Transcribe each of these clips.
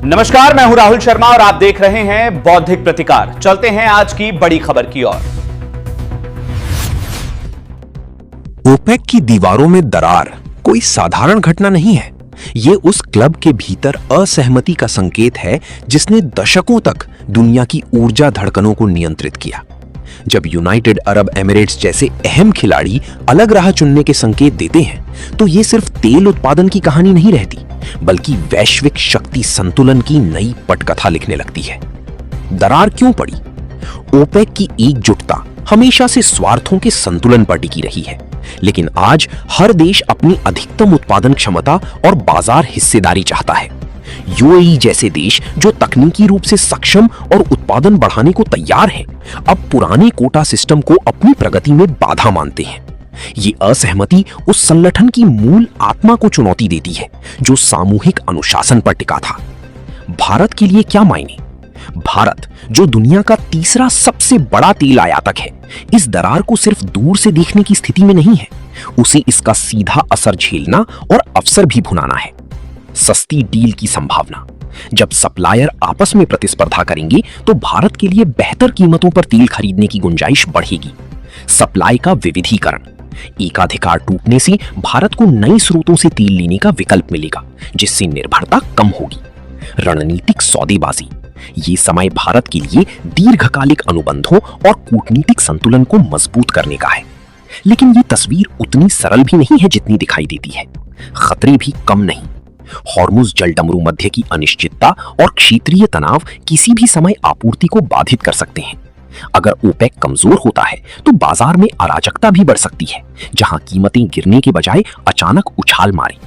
नमस्कार, मैं हूं राहुल शर्मा और आप देख रहे हैं बौद्धिक प्रतिकार। चलते हैं आज की बड़ी खबर की ओर। ओपेक की दीवारों में दरार कोई साधारण घटना नहीं है। ये उस क्लब के भीतर असहमति का संकेत है जिसने दशकों तक दुनिया की ऊर्जा धड़कनों को नियंत्रित किया। जब यूनाइटेड अरब एमिरेट्स जैसे अहम खिलाड़ी अलग राह चुनने के संकेत देते हैं तो ये सिर्फ तेल उत्पादन की कहानी नहीं रहती, बल्कि वैश्विक शक्ति संतुलन की नई पटकथा लिखने लगती है। दरार क्यों पड़ी? ओपेक की एकजुटता हमेशा से स्वार्थों के संतुलन पर टिकी रही है, लेकिन आज हर देश अपनी अधिकतम उत्पादन क्षमता और बाजार हिस्सेदारी चाहता है। यूएई जैसे देश जो तकनीकी रूप से सक्षम और उत्पादन बढ़ाने को तैयार हैं, अब पुराने कोटा सिस्टम को अपनी प्रगति में बाधा मानते हैं। ये असहमति उस संगठन की मूल आत्मा को चुनौती देती है जो सामूहिक अनुशासन पर टिका था। भारत के लिए क्या मायने? भारत, जो दुनिया का तीसरा सबसे बड़ा तेल आयातक है, इस दरार को सिर्फ दूर से देखने की स्थिति में नहीं है। उसे इसका सीधा असर झेलना और अवसर भी भुनाना है। सस्ती डील की संभावना। जब सप्लायर आपस में प्रतिस्पर्धा करेंगे तो भारत के लिए बेहतर कीमतों पर तेल खरीदने की गुंजाइश बढ़ेगी। सप्लाई का विविधीकरण। एकाधिकार टूटने से भारत को नए स्रोतों से तेल लेने का विकल्प मिलेगा, जिससे निर्भरता कम होगी। रणनीतिक सौदेबाजी। ये समय भारत के लिए दीर्घकालिक अनुबंधों और कूटनीतिक संतुलन को मजबूत करने का है। लेकिन ये तस्वीर उतनी सरल भी नहीं है जितनी दिखाई देती है। खतरे भी कम नहीं। हॉर्मुज जलडमरू मध्य की अनिश्चितता और क्षेत्रीय तनाव किसी भी समय आपूर्ति को बाधित कर सकते हैं। अगर ओपेक कमजोर होता है तो बाजार में अराजकता भी बढ़ सकती है, जहां कीमतें गिरने के बजाय अचानक उछाल मारे।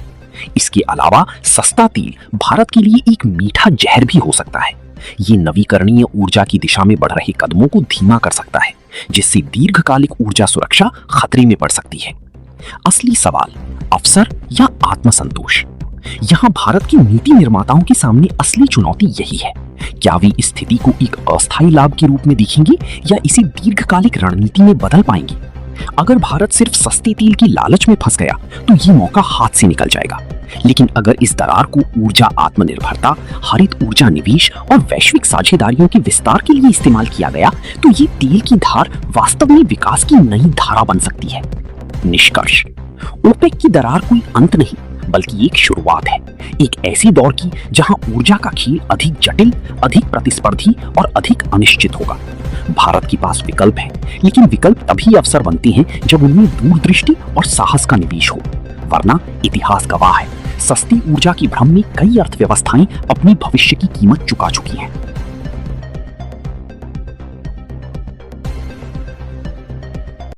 इसके अलावा सस्ता तेल भारत के लिए एक मीठा जहर भी हो सकता है। ये नवीकरणीय ऊर्जा की दिशा में बढ़ रहे कदमों को धीमा कर सकता है, जिससे दीर्घकालिक ऊर्जा सुरक्षा खतरे में पड़ सकती है। असली सवाल अवसर या आत्मसंतोष। यहाँ भारत की नीति निर्माताओं के सामने असली चुनौती यही है। क्या वे इस स्थिति को एक अस्थायी लाभ के रूप में देखेंगे या इसे दीर्घकालिक रणनीति में बदल पाएंगे? अगर भारत सिर्फ सस्ते तेल की लालच में फंस गया तो ये मौका हाथ से निकल जाएगा। लेकिन अगर इस दरार को ऊर्जा आत्मनिर्भरता, हरित ऊर्जा निवेश और वैश्विक साझेदारियों के विस्तार के लिए इस्तेमाल किया गया तो ये तेल की धार वास्तव में विकास की नई धारा बन सकती है। निष्कर्ष, ओपेक की दरार कोई अंत नहीं, बल्कि एक शुरुआत है। एक ऐसी दौर की जहां ऊर्जा का खेल अधिक जटिल, अधिक प्रतिस्पर्धी और अधिक अनिश्चित होगा। भारत के पास विकल्प है, लेकिन विकल्प तभी अवसर बनते हैं जब उनमें दूरदृष्टि और साहस का निवेश हो। वरना इतिहास गवाह है, सस्ती ऊर्जा की भ्रम में कई अर्थव्यवस्थाएं अपनी भविष्य की कीमत चुका चुकी हैं।